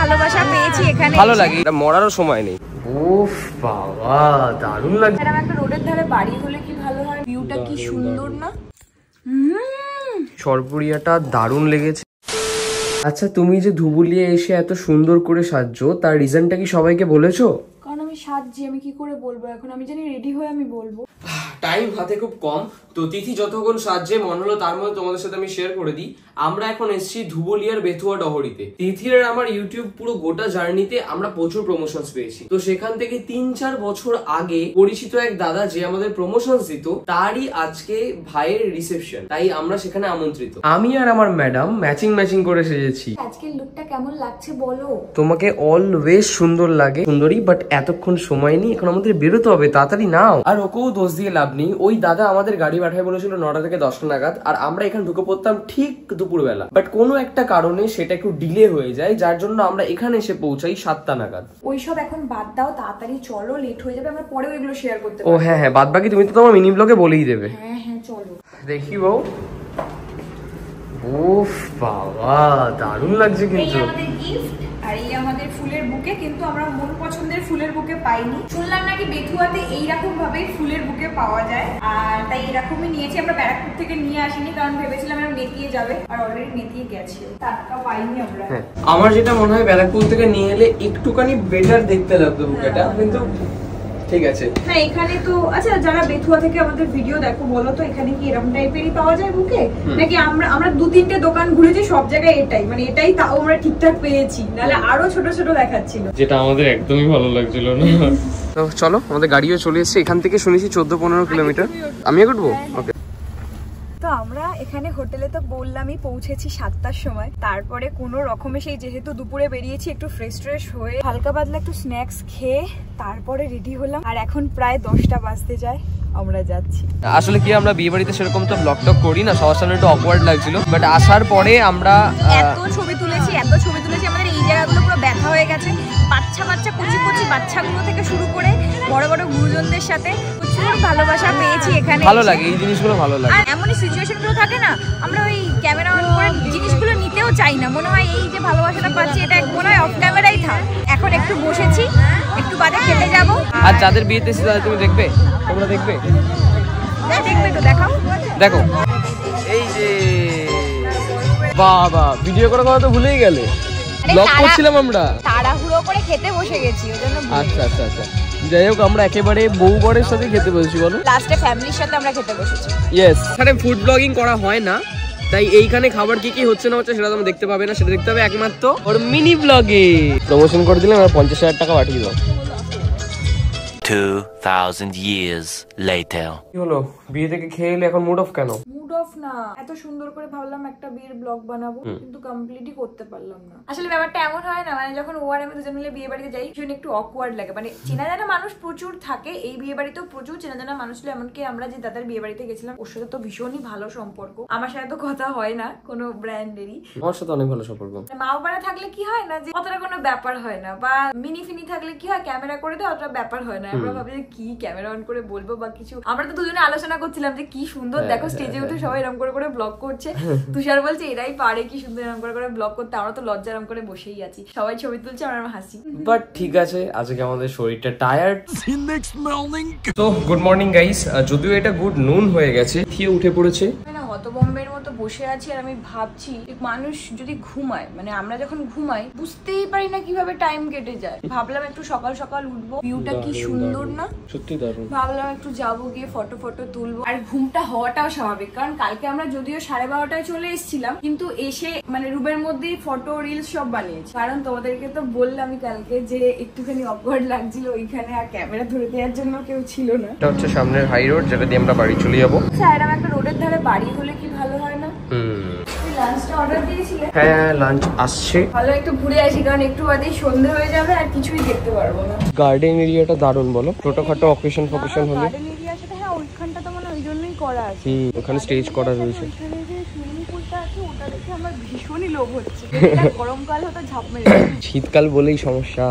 ভালোবাসা পেয়েছি এখানে, ভালো লাগে, এটা মরারও সময় নেই। উফ বাবা দারুণ লাগছে। এরকম একটা রোডের ধারে বাড়ি হলে কি ভালো হয়, ভিউটা কি সুন্দর না। সরপুরিয়াটা দারুণ লেগেছে। আচ্ছা তুমি যে ধুবুলিয়ে এসে এত সুন্দর করে সাজছো, তার রিজনটা কি সবাইকে বলেছো? কারণ আমি সাজছি, আমি কি করে বলবো এখন, আমি জানি রেডি হয়ে আমি বলবো। টাইম হাতে খুব কম, তো তিথি যতক্ষণ সাজছে মনে হলো তার মধ্যে তোমাদের সাথে আমি শেয়ার করে দিই। আমরা এখন এসেছি ধুবুলিয়ার বেথুয়া ডহরিতে। তিথির আর আমার ইউটিউব পুরো গোটা জার্নিতে আমরা প্রচুর প্রমোশনস পেয়েছি। তো সেখান থেকে 3-4 বছর আগে পরিচিত এক দাদা যে আমাদের প্রমোশনস দিত, তারই আজকে ভাইয়ের রিসেপশন, তাই আমরা সেখানে আমন্ত্রিত। আমি আর আমার ম্যাডাম ম্যাচিং করে সেজেছি। আজকের লুকটা কেমন লাগছে বলো? তোমাকে অলওয়েজ সুন্দর লাগে, সুন্দরী, বাট এতক্ষণ সময় নেই, এখন আমাদের বেরোতে হবে, তাড়াতাড়ি নাও। আর ওকেও দোষ দিয়ে লাভ নেই, ওই দাদা আমাদের গাড়ি পাঠায় বলেছিল 9টা থেকে 10টা নাগাদ, আর আমরা এখানে ঢুকে পড়তাম ঠিক দুপুরবেলা। বাট কোনো একটা কারণে সেটা একটু ডিলে হয়ে যায়, যার জন্য আমরা এখানে এসে পৌঁছাই 7টা নাগাদ। ওইসব এখন বাদ দাও, তাড়াতাড়ি চলো, লেট হয়ে যাবে, আমরা পরে ওইগুলো শেয়ার করতে পারবো। ও হ্যাঁ, বাদ বাকি তুমি তো তোমার মিনি ব্লগে বলেই দেবে। হ্যাঁ চলো দেখি বউ। উফ বাবা দারুণ লাগছে কিন্তু। এই আমাদের গিফট, আর এই আমাদের ফুলের বুকে, কিন্তু আমরা মন পছন্দের ফুলের বুকে পাইনি। শুনলাম নাকি বেথুয়াতে এইরকম ভাবে ফুলের বুকে পাওয়া যায়, আর তাই এরকমই নিয়েছি। আমরা ব্যারাকপুর থেকে নিয়ে আসিনি, কারণ ভেবেছিলাম এরা নেতিয়ে যাবে, আর অলরেডি নেতিয়ে গেছে, টাটকা পাইনি আমরা। আমার যেটা মনে হয় ব্যারাকপুর থেকে নিয়ে এলে একটুখানি বেটার দেখতে লাগতো বুকেটা, কিন্তু ঠিক আছে। হ্যাঁ এখানে তো আচ্ছা, যারা বেথুয়া থেকে আমাদের ভিডিও দেখো বলো তো, এখানে কি এরকম টাইপেরই পাওয়া যায় বুকে, নাকি আমরা 2-3টে দোকান ঘুরেছি, সব জায়গায় এটাই, মানে এটাই তাও আমরা ঠিকঠাক পেয়েছি, নাহলে আরো ছোট ছোট দেখাচ্ছিল, যেটা আমাদের একদমই ভালো লাগছিল না। তো চলো, আমাদের গাড়িও চলে এসেছে, এখান থেকে শুনেছি 14-15 কিলোমিটার। আমিও উঠবো? ওকে। তো আমরা এখানে হোটেলে তো বললামই পৌঁছেছি 7টার সময়। তারপরে কোনো রকমে সেই যেহেতু দুপুরে বেরিয়েছি, একটু ফ্রেশ হয়ে হালকা পাতলা একটু স্ন্যাক্স খেয়ে তারপরে রেডি হলাম, আর এখন প্রায় 10টা বাজতে যায়, আমরা যাচ্ছি। আসলে কি আমরা বিয়ে বাড়িতে সেরকম তো ব্লগ টক করি না, সবার সামনে একটু অকওয়ার্ড লাগছিল, বাট আসার পরে আমরা এত ছবি তুলেছি আমাদের এই জায়গাগুলো পুরো ব্যথা হয়ে গেছে। বাচ্চা কচি বাচ্চাগুলো থেকে শুরু করে বড় বড় গুরুজনদের সাথে প্রচুর ভালোবাসা পেয়েছি এখানে। ভালো লাগে এই জিনিসগুলো, ভালো লাগে। আর এমনই সিচুয়েশন গুলো থাকে না, আমরা ওই ক্যামেরা অন করে জিনিসগুলো নিতেও চাই না, মনে হয় এই যে ভালোবাসাটা পাচ্ছি এটা মনে হয় অফ ক্যামেরাই থাক। এখন একটু বসেছি, একটু বাদে খেতে যাবো। আর যাদের বিয়েতে এসেছে তাদের তুমি দেখবে, তোমরা দেখবে? দেখবে তো, দেখাও, দেখো। এই যে বাবা, ভিডিও করার কথা তো ভুলেই গেলে, ব্লগ করছিলাম আমরা, তাড়াহুড়ো করে খেতে বসে গেছি ওজন্য। আচ্ছা যাই হোক, আমরা একেবারে বউ বরের সাথে খেতে বসেছি, বলো লাস্টে ফ্যামিলির সাথে আমরা খেতে বসেছি। ইয়েস, এখানে ফুড ব্লগিং করা হয় না, তাই এইখানে খাবার কি হচ্ছে না হচ্ছে সেটা তোমরা দেখতে পাবে না, সেটা দেখতে হবে একমাত্র ওর মিনি ব্লগে। প্রমোশন করে দিলাম, আর 50,000 টাকা পাঠিয়ে দাও। 2000 years later. কি হলো, বিয়ে থেকে খেয়ে এলে এখন মুড অফ কেন? মুড অফ না, এত সুন্দর করে ভাবলাম একটা বিয়ের ব্লগ বানাবো, কিন্তু কমপ্লিটই করতে পারলাম না। আসলে ব্যাপারটা এমন হয় না, মানে যখন ও আর আমি দুজন মিলে বিয়ে বাড়িতে যাই, ভীষণ একটু অকওয়ার্ড লাগে, মানে চেনা জানা মানুষ প্রচুর থাকে, এই বিয়ে বাড়িতেও প্রচুর চেনা জানা মানুষ ছিল। এমনকি আমরা যে দাদার বিয়ে বাড়িতে গেছিলাম, ওর সাথে তো ভীষণই ভালো সম্পর্ক, আমার সাথে তো কথা হয় না কোনো ব্র্যান্ডেরই, আমার সাথে অনেক ভালো সম্পর্ক। মা বাবারা থাকলে কি হয় না যে অতটা কোনো ব্যাপার হয় না, বা মিনি ফিনি থাকলে কি হয় ক্যামেরা করে দেয়, অতটা ব্যাপার হয় না। আমরা ভাবি যে কি ক্যামেরা অন করে বলবো বা কিছু, আমরা তো দুজনে আলোচনা করছিলাম যে কি সুন্দর দেখো স্টেজে উঠে সবাই এরকম করে ব্লগ করছে। তুষার বলছে এরাই পারে কি সুন্দর এরকম করে ব্লগ করতে, আমরা তো লজ্জা এরকম করে বসেই আছি, সবাই ছবি তুলছে, আমরা হাসি। বাট ঠিক আছে, আজকে আমাদের শরীরটা টায়ার্ড। তো গুড মর্নিং গাইস, যদিও এটা গুড নুন হয়ে গেছে, থিয়ে উঠে পড়েছে। হতভম্বের মতো বসে আছি, আর আমি ভাবছি মানুষ যদি ঘুমায়, মানে আমরা যখন ঘুমাই বুঝতেই পারি না কিভাবে টাইম কেটে যায়। ভাবলাম একটু সকাল সকাল উঠবো, ভিউটা কি সুন্দর না, সত্যি দারুণ। ভাবলাম একটু যাবো, গিয়ে ফটো তুলবো। আর ঘুমটা হওয়াটাও স্বাভাবিক, কারণ কালকে আমরা যদিও 12:30টায় চলে এসেছিলাম, কিন্তু এসে মানে রুমের মধ্যেই ফটো রিলস সব বানিয়েছি, কারণ তোমাদেরকে তো বললামই কালকে যে একটুখানি অকওয়ার্ড লাগছিল ওইখানে, আর ক্যামেরা ধরে দেওয়ার জন্য কেউ ছিল না। এটা হচ্ছে সামনের হাই রোড, যেটা দিয়ে আমরা বাড়ি চলে যাবো। স্যার একটা রোডের ধারে বাড়ি হলে কি ভালো হয় না? লাঞ্চটা অর্ডার দিয়েছিলে? হ্যাঁ, লাঞ্চ আসছে। ভালো, একটু ঘুরে আসি, কারণ একটু বাদেই সন্ধ্যে হয়ে যাবে আর কিছুই দেখতে পারবো না। গার্ডেন এরিয়াটা দারুণ, বলো, ছোটখাটো অকেশন ফকেশন হলে। গার্ডেন এরিয়া আছে, হ্যাঁ ওইখানটা তো মানে ওই জন্যই করা আছে। ওখানে স্টেজ করা রয়েছে। ওইখানে যে সুইমিং পুলটা আছে, ওটা দেখে আমার ভীষণই লোভ হচ্ছে। গরমকাল হতো ঝাঁপ মেরে, শীতকাল বলেই সমস্যা,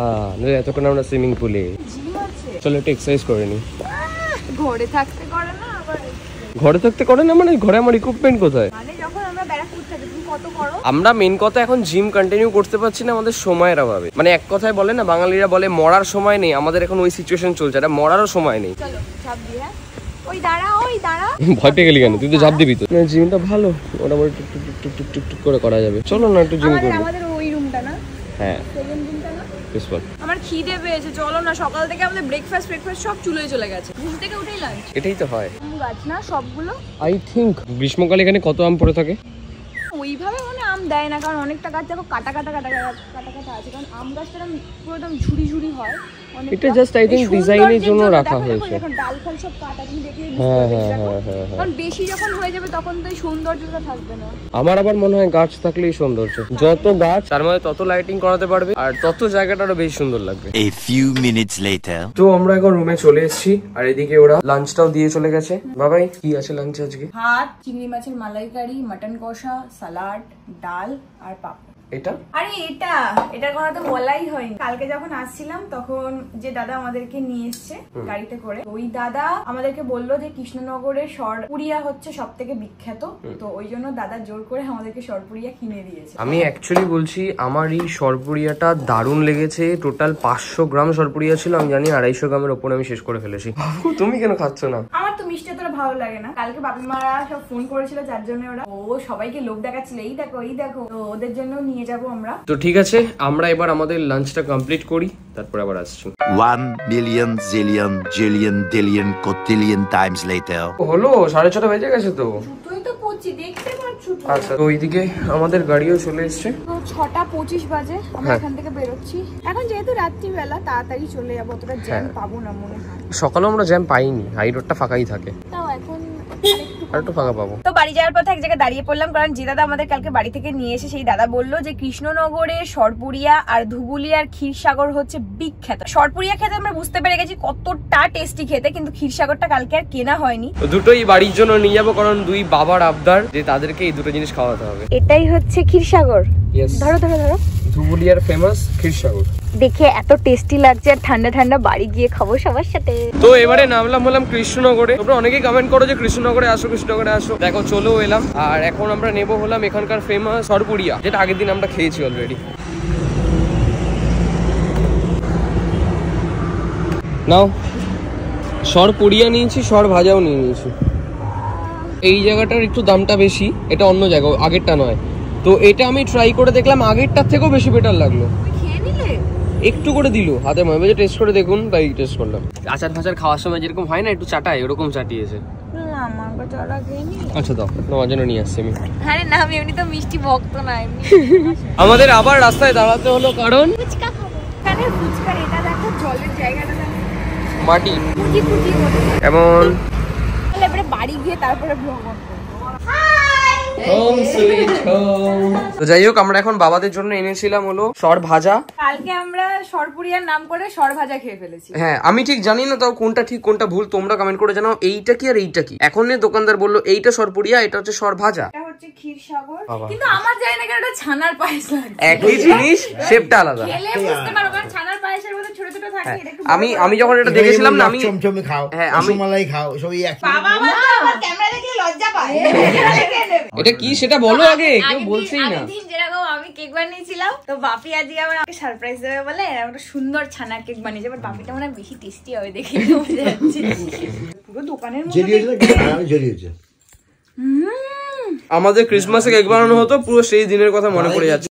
এতক্ষণ আমরা সুইমিং পুলে। জিম আছে, চলো একটু এক্সারসাইজ করে নি। ঘরে থাকতে করে না, আবার ঘরে থাকতে করে না, মানে ঘরে আমার ইকুইপমেন্ট কোথায়? মানে যখন আমরা ব্যারাকপুর থাকি, তুমি কত করো। আমরা মেন কথা এখন জিম কন্টিনিউ করতে পারছি না আমাদের সময়ের অভাবে। মানে এক কথায় বলে না, বাঙালিরা বলে মরার সময় নেই, আমাদের এখন ওই সিচুয়েশন চলছে, এটা মরারও সময় নেই। চলো ঝাঁপ দিই। হ্যাঁ ওই দাঁড়া ভয় পেয়ে গেলি কেন? তুই তো ঝাঁপ দিবি তো। জিমটা ভালো, মোটামুটি টুক টুক টুক টুক টুক টুক করে করা যাবে। চলো না একটু জিম করি। আমাদের ওই রুমটা না? হ্যাঁ সেকেন্ড রুমটা না? প্রিন্সিপাল, আমার খিদে পেয়েছে, চলো না। সকাল থেকে আমাদের ব্রেকফাস্ট সব চুলোয় চলে গেছে, ঘুম থেকে উঠেই লাঞ্চ। এটাই তো হয়। আম গাছ না সবগুলো? আই থিঙ্ক গ্রীষ্মকালে এখানে কত আম পড়ে থাকে। ওইভাবে মানে আম দেয় না, কারণ অনেকটা গাছ দেখো কাটা কাটা আছে, কারণ আম গাছটা পুরো একদম ঝুড়ি হয়। এটা জাস্ট আই থিঙ্ক ডিজাইনের জন্য রাখা হয়েছে। এখন ডাল ফাল সব কাটা, তুমি দেখে হ্যাঁ। কারণ বেশি যখন হয়ে যাবে তখন তো এই সৌন্দর্যটা থাকবে না। আমার আবার মনে হয় গাছ থাকলেই সৌন্দর্য, যত গাছ তার মধ্যে তত লাইটিং করাতে পারবে আর তত জায়গাটা আরো বেশি সুন্দর লাগবে। A few minutes later. তো আমরা এখন রুমে চলে এসেছি আর এদিকে ওরা লাঞ্চটাও দিয়ে চলে গেছে। বাবাই কি আছে লাঞ্চে আজকে? ভাত, চিংড়ি মাছের মালাইকারি, মাটন কষা, সালাড, ডাল আর পাপড়। এটা আরে এটার কথা তো বলাই হয়নি। কালকে যখন আসছিলাম তখন যে দাদা আমাদেরকে নিয়ে এসছে গাড়িতে করে, ওই দাদা আমাদেরকে বললো যে কৃষ্ণনগরের সরপুরিয়া হচ্ছে সব থেকে বিখ্যাত, তো ওই জন্য দাদা জোর করে আমাদেরকে সরপুরিয়া কিনে দিয়েছে। আমি অ্যাকচুয়ালি বলছি, আমার এই সরপুরিয়াটা দারুণ লেগেছে। টোটাল 500 গ্রাম সরপুরিয়া ছিল, আমি জানি 250 গ্রামের ওপরে আমি শেষ করে ফেলেছি। তুমি কেন খাচ্ছ না? আমার তো মিষ্টি এতটা ভালো লাগে না। কালকে বাপি মারা সব ফোন করেছিল, যার জন্য ওরা সবাইকে লোভ দেখাচ্ছিল, এই দেখো, তো ওদের জন্য নিয়ে যাবো আমরা। তো ঠিক আছে, আমরা এবার আমাদের লাঞ্চটা কমপ্লিট করি, তারপর আবার আসছি। 1 million zillion jillion dillion cotillion times later. হলো 6:30 বেজে গেছে তো। তুই তো পৌঁছি দেখতে পাচ্ছ তো। আচ্ছা, তো ওইদিকে আমাদের গাড়িও চলে এসছে। তো 6:25 বাজে আমরা এখান থেকে বেরোচ্ছি। এখন যেহেতু রাত্রিবেলা তাড়াতাড়ি চলে যাবো, অতটা জ্যাম পাবো না মনে হয়। সকালে আমরা জ্যাম পাইনি, হাই রোডটা ফাঁকাই থাকে, তাও এখন আর একটু ফাঁকা পাবো। তো বাড়ি যাওয়ার পথে এক জায়গায় দাঁড়িয়ে পড়লাম, কারণ যে দাদা আমাদের কালকে বাড়ি থেকে নিয়ে এসে সেই দাদা বললো যে কৃষ্ণনগরে সরপুরিয়া আর ধুবুলিয়ার ক্ষীরসাগর হচ্ছে বিখ্যাত। সরপুরিয়া খেতে আমরা বুঝতে পেরে গেছি কতটা টেস্টি খেতে, কিন্তু ক্ষীরসাগরটা কালকে আর কেনা হয়নি। তো দুটোই বাড়ির জন্য নিয়ে যাবো, কারণ দুই বাবার আবদার যে তাদেরকে এই দুটো জিনিস খাওয়াতে হবে। এটাই হচ্ছে ক্ষীরসাগর। ধরো ধুবুলিয়ার ফেমাস ক্ষীরসাগর। দেখে এত টেস্টি লাগছে, আর ঠান্ডা ঠান্ডা বাড়ি গিয়ে খাবো সবার সাথে। তো এবারে নামলাম হলাম কৃষ্ণনগরে। তোমরা অনেকেই কমেন্ট করো যে কৃষ্ণনগরে আসো। দেখো চলেও এলাম, আর এখন আমরা নেবো হলাম এখানকার ফেমাস সরপুরিয়া, যেটা আগের দিন আমরা খেয়েছি অলরেডি। নাও, সরপুরিয়া নিয়েছি, সর ভাজাও নিয়ে নিয়েছি। এই জায়গাটার একটু দামটা বেশি, এটা অন্য জায়গা, আগেরটা নয়। তো এটা আমি ট্রাই করে দেখলাম, আগেরটার থেকেও বেশি বেটার লাগলো। একটু করে দিল হাতে, মনে টেস্ট করে দেখুন, তাই টেস্ট করলাম। আচার ফাচার খাওয়ার সময় যেরকম হয় না একটু চাটায়, ওরকম চাটিয়েছে। আচ্ছা দাও, তোমার জন্য নিয়ে আসছি আমি। আরে না, আমি এমনি তো মিষ্টি ভক্ত না। আমাদের আবার রাস্তায় দাঁড়াতে হলো কারণ ফুচকা খাবো। এখানে ফুচকার এটা দেখো, জলের জায়গাটা দেখো, মাটি কুটি এমন। এবারে বাড়ি গিয়ে তারপরে ভ্রমণ করবো। তো যাই হোক, আমরা এখন বাবাদের জন্য এনেছিলাম হলো সর ভাজা। কালকে আমরা সরপুরিয়ার নাম করে সর ভাজা খেয়ে ফেলেছি। হ্যাঁ, আমি ঠিক জানি না তাও কোনটা ঠিক কোনটা ভুল, তোমরা কমেন্ট করে জানাও এইটা কি আর এইটা কি। এখন দোকানদার বললো এইটা সরপুরিয়া, এটা হচ্ছে সর ভাজা, এটা হচ্ছে ক্ষীরসাগর। কিন্তু আমার জানি না কেন এটা ছানার পায়েস লাগে। একই জিনিস, শেপটা আলাদা। খেলে বুঝতে পারো, কারণ ছানার পায়েসের মধ্যে ছোট ছোট থাকে। এটা একটু আমি যখন এটা দেখেছিলাম না, আমি চমচমে খাও, হ্যাঁ রসমালাই খাও, সবই এক। বাবা আমার ক্যামেরা দেখে লজ্জা পায়। এটা কি সেটা বলো আগে, কেউ বলছেই না। আগের দিন যেরকম আমি কেক বানিয়েছিলাম, তো বাপি আজকে আমার আমাকে সারপ্রাইজ দেবে বলে একটা সুন্দর ছানার কেক বানিয়েছে, বাট বাপিটা মনে হয় বেশি টেস্টি হবে দেখে বুঝে যাচ্ছে। পুরো দোকানের মধ্যে জড়িয়েছে। আমাদের ক্রিসমাসে কেক বানানো হতো, পুরো সেই দিনের কথা মনে পড়ে যাচ্ছে।